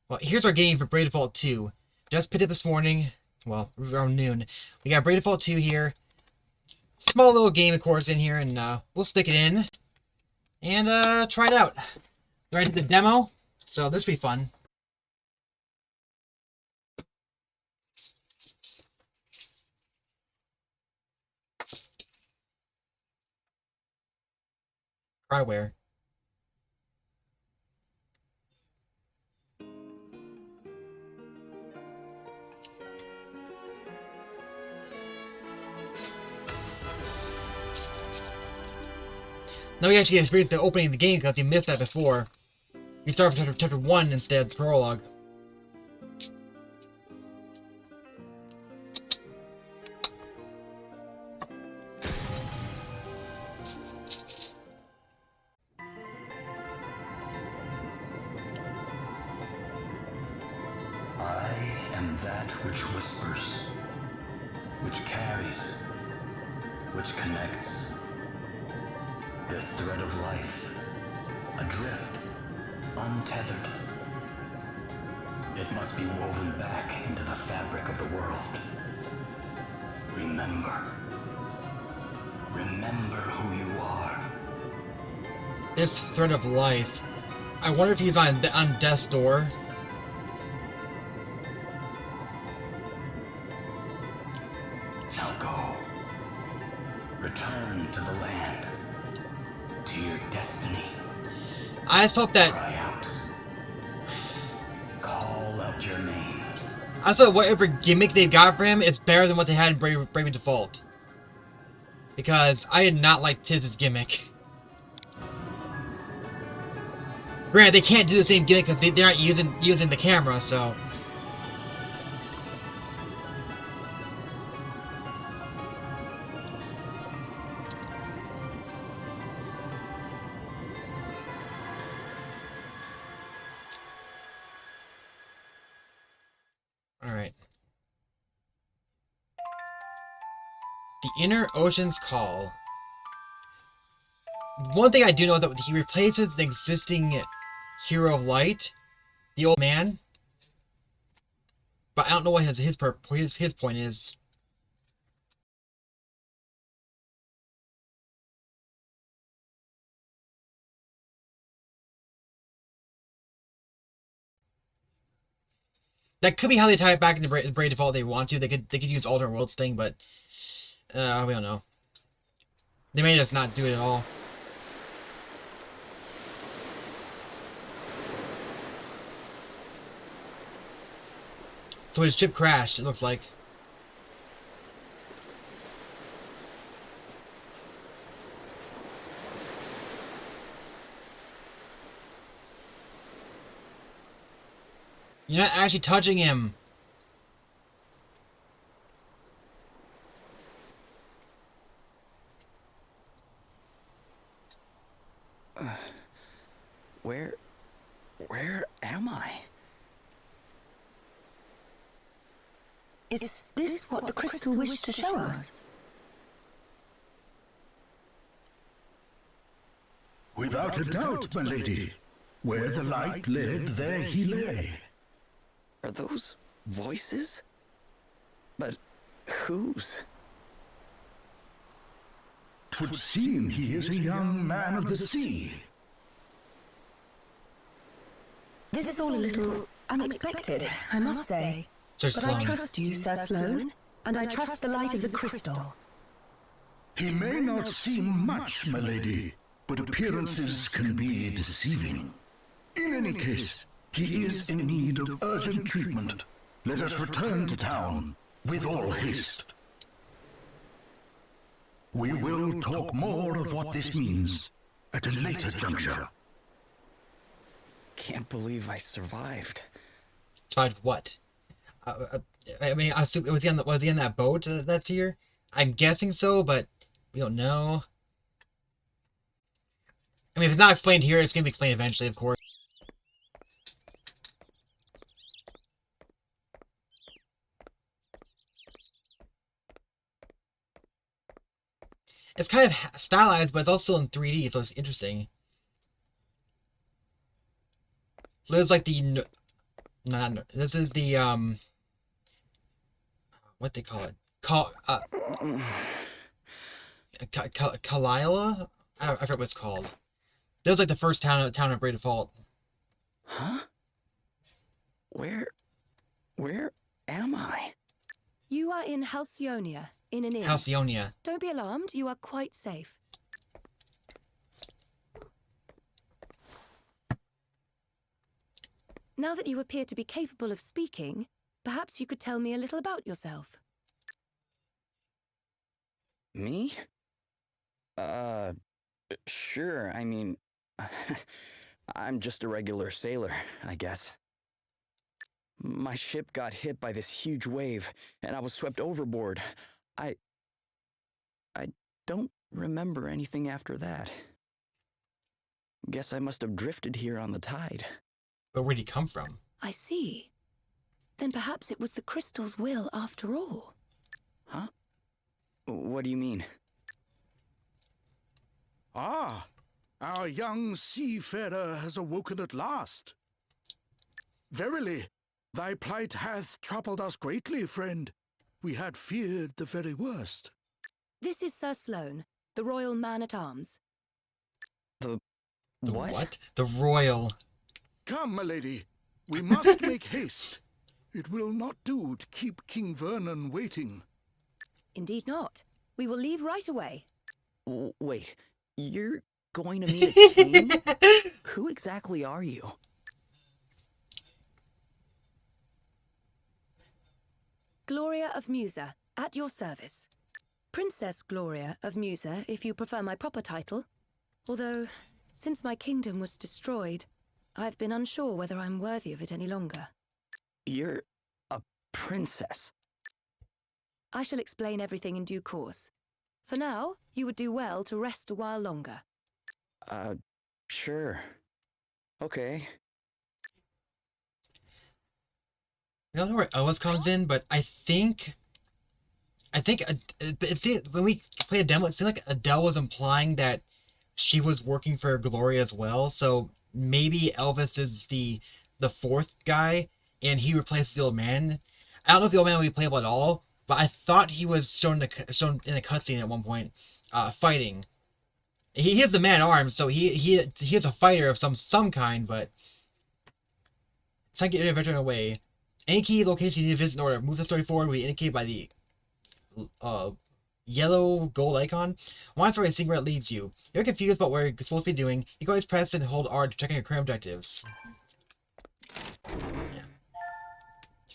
Well, here's our game for Braid Default 2. Just picked it this morning. Well, around noon. We got Braid Default 2 here. Small little game, of course, in here, and we'll stick it in and try it out. We already did the demo, so this will be fun. Cryware. Now we actually experienced the opening of the game because we missed that before. We start from chapter 1 instead, Prologue. I am that which whispers, which carries, which connects. This thread of life, adrift, untethered. It must be woven back into the fabric of the world. Remember. Remember who you are. This thread of life. I wonder if he's on death's door. Now go. Return to the land. To your destiny. I just hope that... Cry out. Call out your name. I just hope whatever gimmick they got for him is better than what they had in Brave Default. Because I did not like Tiz's gimmick. Granted, they can't do the same gimmick because they're not using the camera, so... Alright. The Inner Ocean's Call. One thing I do know is that he replaces the existing Hero of Light, the old man. But I don't know what his point is. That could be how they tie it back into Braid Default if they want to. They could use alternate worlds thing, but we don't know. They may just not do it at all. So his ship crashed, it looks like. You're not actually touching him. Where am I? Is this what the crystal wished to show us? Without a doubt, my lady. Where the light led, there he lay. Are those voices? But whose? 'Twould seem he is a young man of the sea. This is all a little unexpected, I must say. Sir But Sloane. I trust you, Sir Sloane, and I trust the light of the crystal. He may not seem much, my lady, but appearances can be deceiving. In any case, he is in need of urgent treatment. Let us return to town with all haste. We will talk more of what this means at a later juncture. Can't believe I survived. Survived what? I mean, I assume, was he on that boat that's here? I'm guessing so, but we don't know. I mean, if it's not explained here, it's gonna be explained eventually, of course. It's kind of stylized, but it's also in 3D, so it's interesting. So there's like the This is the what they call it? Kalila? I forget what it's called. That was like the first town of Great Default. Huh? Where am I? You are in Halcyonia, in an inn. Halcyonia. Don't be alarmed, you are quite safe. Now that you appear to be capable of speaking, perhaps you could tell me a little about yourself. Me? Sure, I mean, I'm just a regular sailor, I guess. My ship got hit by this huge wave, and I was swept overboard. I don't remember anything after that. Guess I must have drifted here on the tide. But where'd he come from? I see. Then perhaps it was the crystal's will after all. Huh? What do you mean? Ah, our young seafarer has awoken at last. Verily, thy plight hath troubled us greatly, friend. We had feared the very worst. This is Sir Sloane, the royal man-at-arms. The What? The royal. Come, my lady, we must make haste. It will not do to keep King Vernon waiting. Indeed not. We will leave right away. Wait, you're going to meet a king? Who exactly are you? Gloria of Musa, at your service. Princess Gloria of Musa, if you prefer my proper title. Although, since my kingdom was destroyed, I've been unsure whether I'm worthy of it any longer. You're a princess. I shall explain everything in due course. For now, you would do well to rest a while longer. Sure. Okay. I don't know where Ellis comes in, but I think when we played a demo, it seemed like Adele was implying that she was working for Gloria as well. So maybe Elvis is the fourth guy, and he replaces the old man. I don't know if the old man will be playable at all, but I thought he was shown in a cutscene at one point, fighting. He is the man at arms, so he is a fighter of some kind, but it's not getting a veteran away. Any key location you need to visit in order to move the story forward will be indicated by the yellow gold icon. Once we're seeing where it leads you. If you're confused about what you're supposed to be doing, you can always press and hold R to check on your current objectives. Yeah.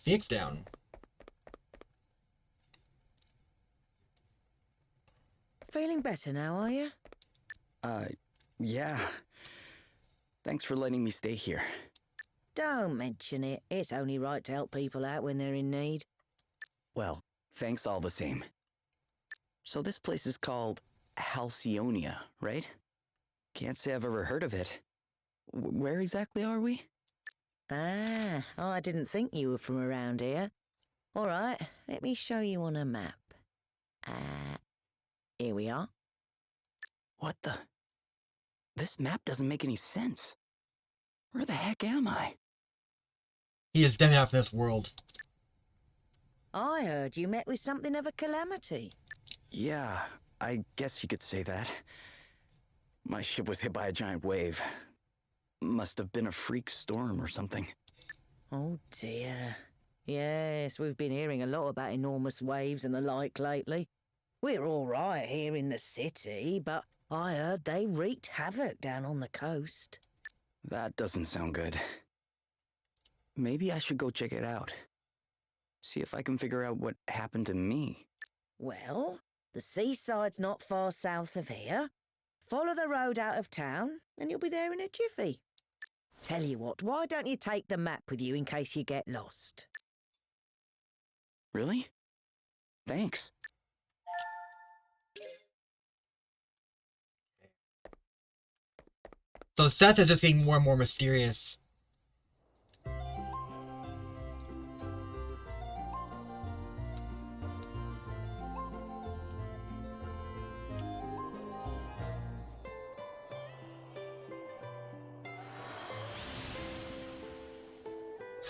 Phoenix down. Feeling better now, are you? Yeah. Thanks for letting me stay here. Don't mention it. It's only right to help people out when they're in need. Well, thanks all the same. So this place is called Halcyonia, right? Can't say I've ever heard of it. Where exactly are we? Ah, I didn't think you were from around here. All right, let me show you on a map. Here we are. What the? This map doesn't make any sense. Where the heck am I? He is definitely not from this world. I heard you met with something of a calamity. Yeah, I guess you could say that. My ship was hit by a giant wave. Must have been a freak storm or something. Oh dear. Yes, we've been hearing a lot about enormous waves and the like lately. We're all right here in the city, but I heard they wreaked havoc down on the coast. That doesn't sound good. Maybe I should go check it out. See if I can figure out what happened to me. Well, the seaside's not far south of here. Follow the road out of town, and you'll be there in a jiffy. Tell you what, why don't you take the map with you in case you get lost? Really? Thanks. So Seth is just getting more and more mysterious.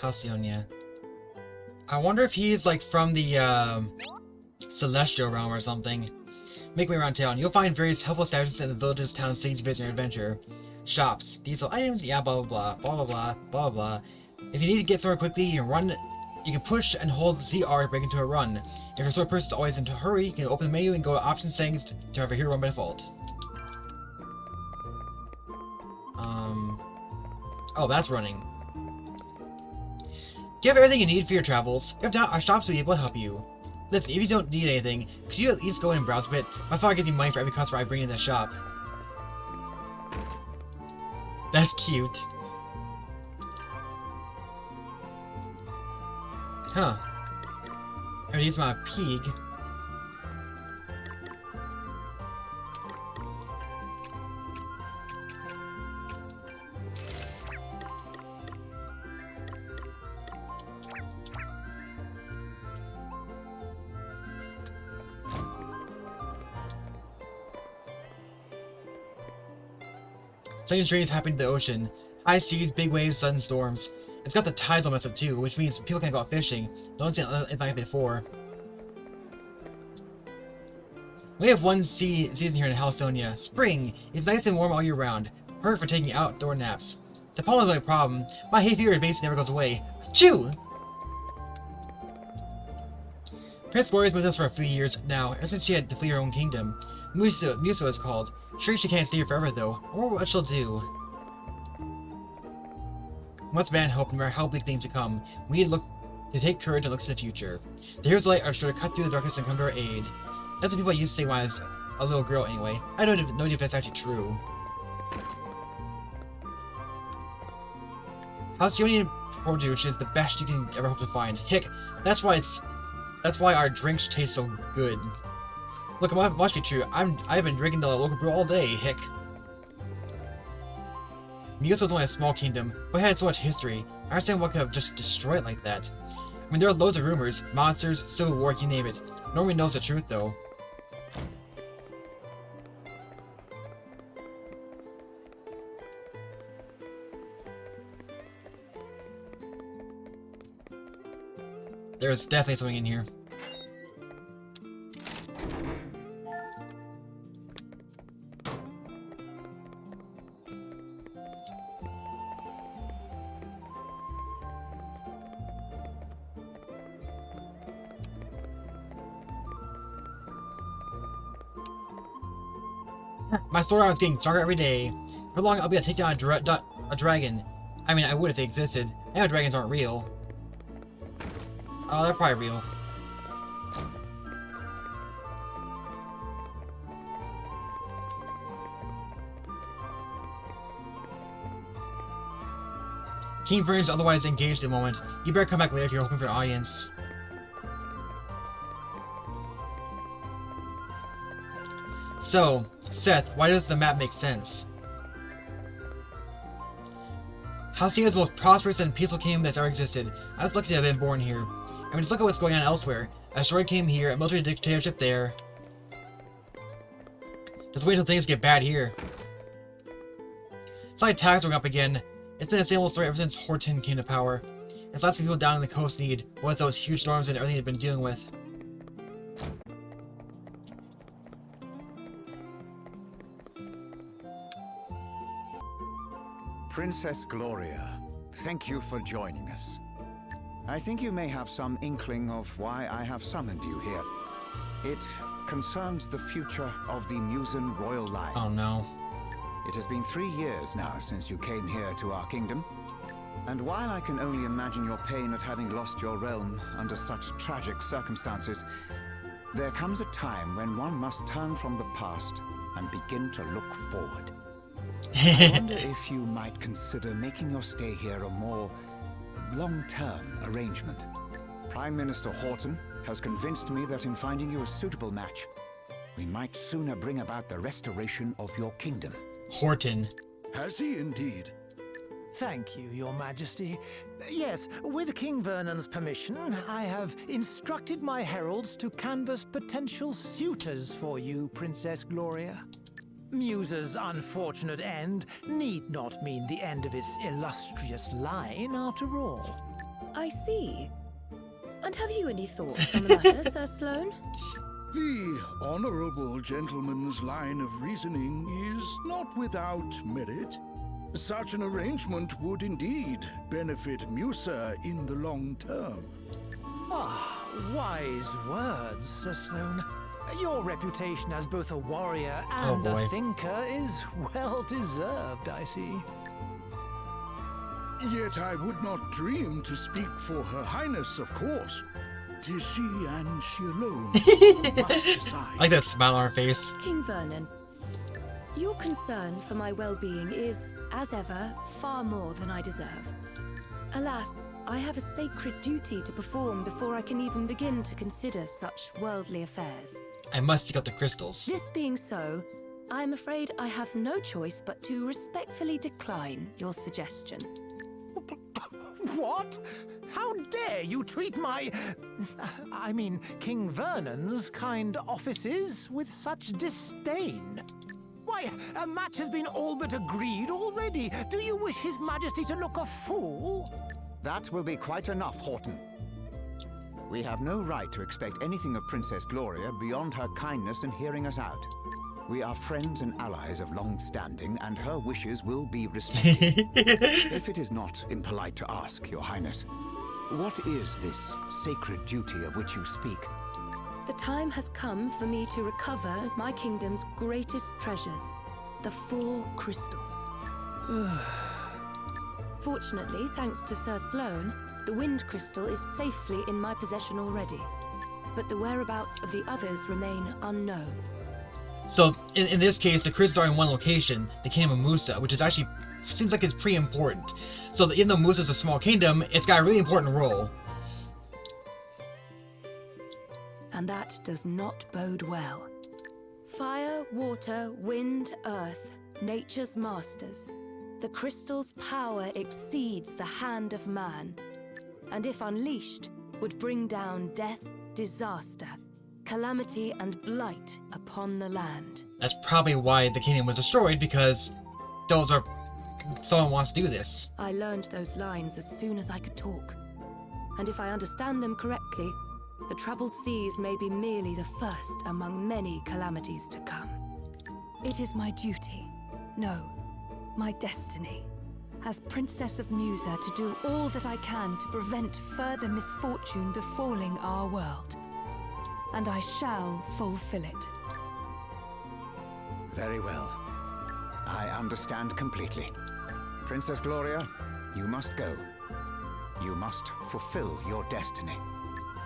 Halcyonia. I wonder if he's like from the Celestial Realm or something. Make way around town. You'll find various helpful establishments in the villages, towns, cities, visit your adventure. Shops, diesel items, yeah, blah blah blah, blah blah blah, blah blah. If you need to get somewhere quickly, you can run. You can push and hold ZR to break into a run. If your sort of person is always in a hurry, you can open the menu and go to option settings to have a hero run by default. Oh, that's running. Do you have everything you need for your travels? If not, our shops will be able to help you. Listen, if you don't need anything, could you at least go in and browse a bit? My father gives me money for every customer I bring in the shop. That's cute. Huh. I'm gonna use my pig. Something strange happened to the ocean. High seas, big waves, sudden storms. It's got the tides all messed up too, which means people can't go out fishing. No one's seen it like before. We have one season here in Halcyonia. Spring. It's nice and warm all year round. Perfect for taking outdoor naps. The pollen is only a problem. My hay fever basically never goes away. Chew! Prince Gloria's with us for a few years now, ever since she had to flee her own kingdom. Musa is called. Sure, she can't stay here forever though. I wonder what she'll do. Must ban hope no matter how big things become. We need to take courage and look to the future. The heroes of light are sure to cut through the darkness and come to our aid. That's what people used to say when I was a little girl anyway. I don't know if that's actually true. Halcyonian produce is the best you can ever hope to find. Hick, that's why our drinks taste so good. Look, it must be true. I've been drinking the local brew all day, Hick. Musa was only a small kingdom, but it had so much history. I understand what could have just destroyed it like that. I mean, there are loads of rumors, monsters, civil war, you name it. No one knows the truth, though. There's definitely something in here. My sword arm is getting stronger every day. For long, I'll be able to take down a dragon. I mean, I would if they existed. I know dragons aren't real. Oh, they're probably real. King Vern is otherwise engaged at the moment. You better come back later if you're hoping for an audience. So, Seth, why does the map make sense? Halcyonia is the most prosperous and peaceful kingdom that's ever existed. I was lucky to have been born here. I mean, just look at what's going on elsewhere. A asteroid came here, a military dictatorship there. Just wait until things get bad here. It's like tax going up again. It's been the same old story ever since Horton came to power. It's lots of people down in the coast need, with those huge storms and everything they've been dealing with. Princess Gloria, thank you for joining us. I think you may have some inkling of why I have summoned you here. It concerns the future of the Musan royal line. Oh no. It has been 3 years now since you came here to our kingdom. And while I can only imagine your pain at having lost your realm under such tragic circumstances, there comes a time when one must turn from the past and begin to look forward. I wonder if you might consider making your stay here a more long-term arrangement. Prime Minister Horton has convinced me that in finding you a suitable match, we might sooner bring about the restoration of your kingdom. Horton. Has he indeed? Thank you, Your Majesty. Yes, with King Vernon's permission, I have instructed my heralds to canvass potential suitors for you, Princess Gloria. Musa's unfortunate end need not mean the end of its illustrious line, after all. I see. And have you any thoughts on the matter, Sir Sloane? The honorable gentleman's line of reasoning is not without merit. Such an arrangement would indeed benefit Musa in the long term. Ah, wise words, Sir Sloane. Your reputation as both a warrior and a thinker is well deserved, I see. Yet I would not dream to speak for Her Highness, of course. 'Tis she and she alone who must decide. I like that smile on her face. King Vernon, your concern for my well-being is, as ever, far more than I deserve. Alas, I have a sacred duty to perform before I can even begin to consider such worldly affairs. I must seek out the crystals. This being so, I'm afraid I have no choice but to respectfully decline your suggestion. What? How dare you treat I mean, King Vernon's kind offices with such disdain? Why, a match has been all but agreed already. Do you wish His Majesty to look a fool? That will be quite enough, Horton. We have no right to expect anything of Princess Gloria beyond her kindness in hearing us out. We are friends and allies of long standing, and her wishes will be respected. If it is not impolite to ask, Your Highness, what is this sacred duty of which you speak? The time has come for me to recover my kingdom's greatest treasures, the 4 crystals. Fortunately, thanks to Sir Sloane, the wind crystal is safely in my possession already. But the whereabouts of the others remain unknown. So, in this case, the crystals are in one location, the Kingdom of Musa, which is actually, seems like it's pretty important. So even though Musa is a small kingdom, it's got a really important role. And that does not bode well. Fire, water, wind, earth, nature's masters. The crystal's power exceeds the hand of man, and if unleashed, would bring down death, disaster, calamity, and blight upon the land. That's probably why the kingdom was destroyed, because someone wants to do this. I learned those lines as soon as I could talk. And if I understand them correctly, the troubled seas may be merely the first among many calamities to come. It is my duty, no, my destiny, as Princess of Musa, to do all that I can to prevent further misfortune befalling our world. And I shall fulfill it. Very well. I understand completely. Princess Gloria, you must go. You must fulfill your destiny.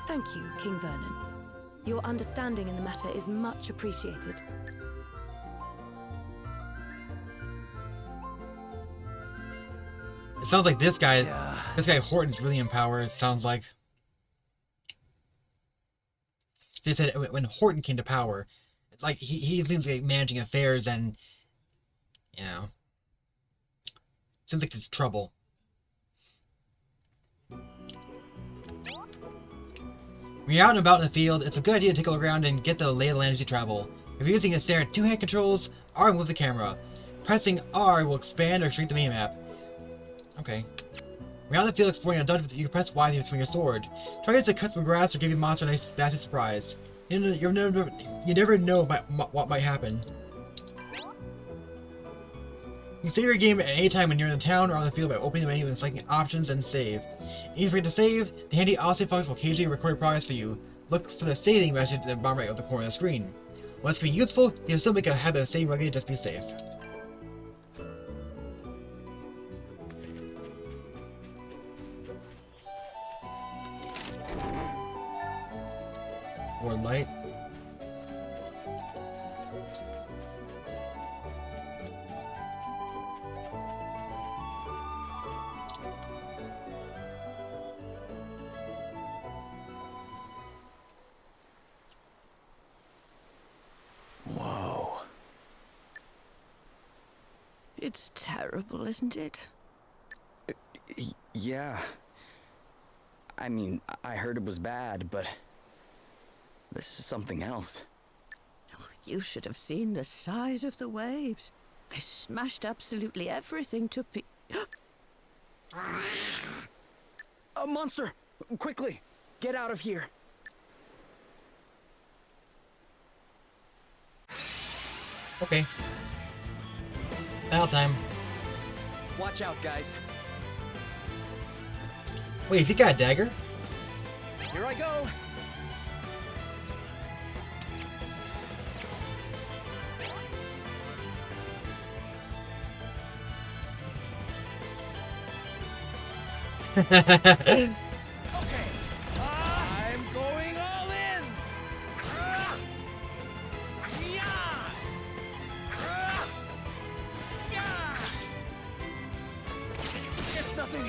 Thank you, King Vernon. Your understanding in the matter is much appreciated. It sounds like this guy Horton's really in power, it sounds like. They said when Horton came to power, it's like he seems like managing affairs and, you know, seems like it's trouble. When you're out and about in the field, it's a good idea to take a look around and get the lay of the land as you travel. If you're using a standard 2-hand controls, R will move the camera. Pressing R will expand or shrink the minimap. Okay. When you're out in the field exploring a dungeon, you can press Y to swing your sword. Try to cut some grass or give your monster a nice nasty surprise. You never know what might happen. You can save your game at any time when you're in the town or on the field by opening the menu and selecting options and save. If you forget to save, the handy autosave function will occasionally record your progress for you. Look for the saving message at the bottom right of the corner of the screen. While this can be useful, you can still make a habit of saving regularly, just be safe. More light. Whoa. It's terrible, isn't it? Yeah. I mean, I heard it was bad, but this is something else. You should have seen the size of the waves. They smashed absolutely everything to A monster! Quickly! Get out of here! Okay. Battle time. Watch out, guys. Wait, has he got a dagger? Here I go! Okay, I'm going all in! It's nothing.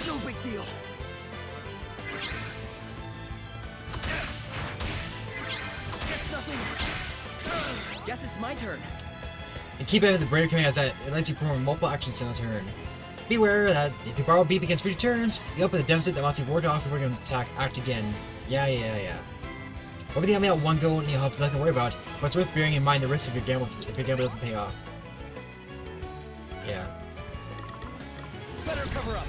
No big deal. It's nothing. Guess it's my turn. And keep in the Brave command has that it lets you perform multiple actions in a turn. Beware that if you borrow beep against 3 turns, you open a deficit that wants you ward off before you can act again. Yeah. Everything I made out one go and you'll have nothing to worry about, but it's worth bearing in mind the risk of your gamble if your gamble doesn't pay off. Yeah. Better cover up.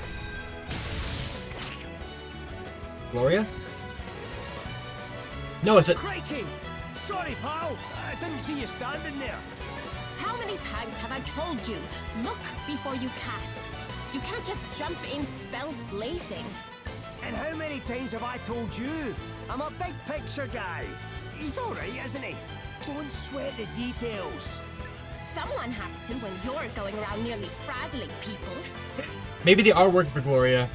Gloria? No, it's a Crikey! Sorry, pal. I didn't see you standing there. How many times have I told you? Look before you cast. You can't just jump in spells blazing. And how many times have I told you? I'm a big picture guy. He's alright, isn't he? Don't sweat the details. Someone has to when you're going around nearly frazzling people. maybe the artwork for Gloria.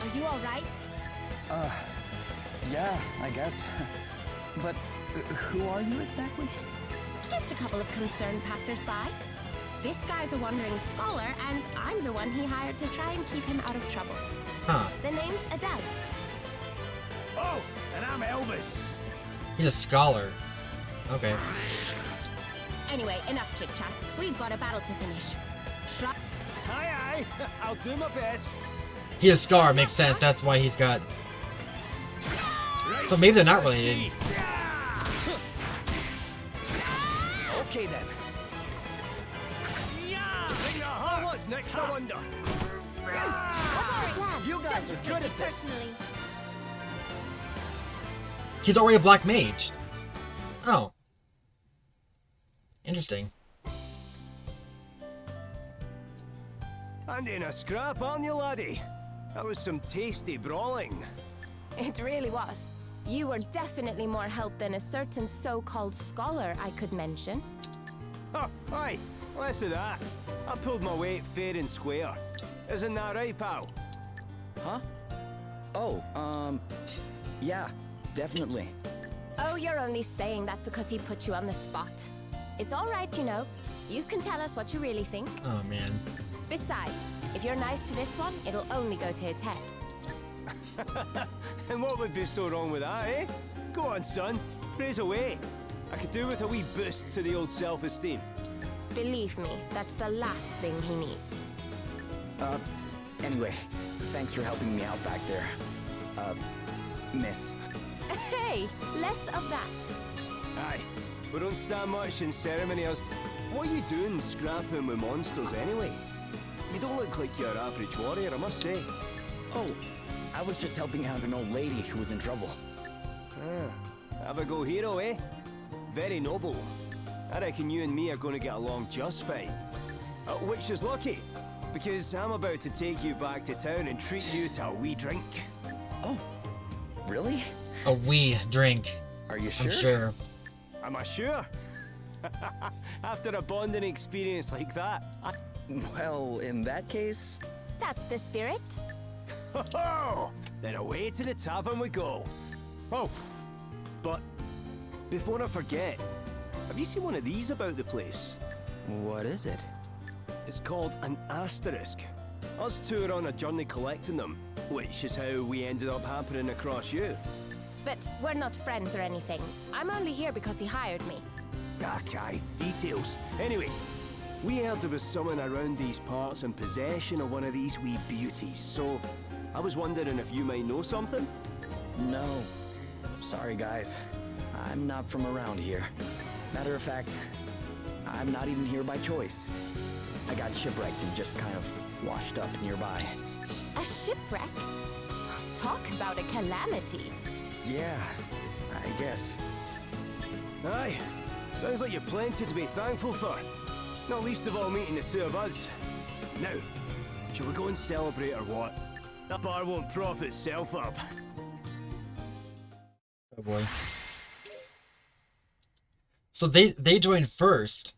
Are you alright? Yeah, I guess. But who are you exactly? Just a couple of concerned passers-by. This guy's a wandering scholar, and I'm the one he hired to try and keep him out of trouble. Huh. The name's Adele. Oh, and I'm Elvis. He's a scholar. Okay. Anyway, enough chit-chat. We've got a battle to finish. Aye, I'll do my best. He's a scholar, makes sense. That's why he's got... So maybe they're not related. Okay then. What's next, I wonder? You guys are good at this. He's already a black mage. Oh. Interesting. And in a scrap, aren't you, laddie? That was some tasty brawling. It really was. You were definitely more help than a certain so-called scholar I could mention. Oh, aye, less of that. I pulled my weight fair and square. Isn't that right, pal? Huh? Oh, yeah, definitely. Oh, you're only saying that because he put you on the spot. It's all right, you know. You can tell us what you really think. Oh, man. Besides, if you're nice to this one, it'll only go to his head. And what would be so wrong with that, eh? Go on, son. Praise away. I could do with a wee boost to the old self-esteem. Believe me, that's the last thing he needs. Anyway, thanks for helping me out back there. Miss. Hey, less of that. Aye, we don't stand much in ceremony as to... What are you doing scrapping with monsters anyway? You don't look like your average warrior, I must say. Oh, I was just helping out an old lady who was in trouble. Have a go, hero, eh? Very noble. I reckon you and me are going to get along just fine. Which is lucky, because I'm about to take you back to town and treat you to a wee drink. Oh, really? A wee drink. Are you sure? I'm sure. Am I sure? After a bonding experience like that, Well, in that case... That's the spirit. Then away to the tavern we go. Oh, but before I forget, have you seen one of these about the place? What is it? It's called an asterisk. Us two are on a journey collecting them, which is how we ended up happening across you. But we're not friends or anything. I'm only here because he hired me. Okay, details. Anyway, we heard there was someone around these parts in possession of one of these wee beauties, so I was wondering if you might know something? No. Sorry, guys. I'm not from around here. Matter of fact, I'm not even here by choice. I got shipwrecked and just kind of washed up nearby. A shipwreck? Talk about a calamity. Yeah, I guess. Aye. Sounds like you've plenty to be thankful for. Not least of all meeting the two of us. Now, shall we go and celebrate or what? That bar won't prop itself up. Oh boy. So they joined first.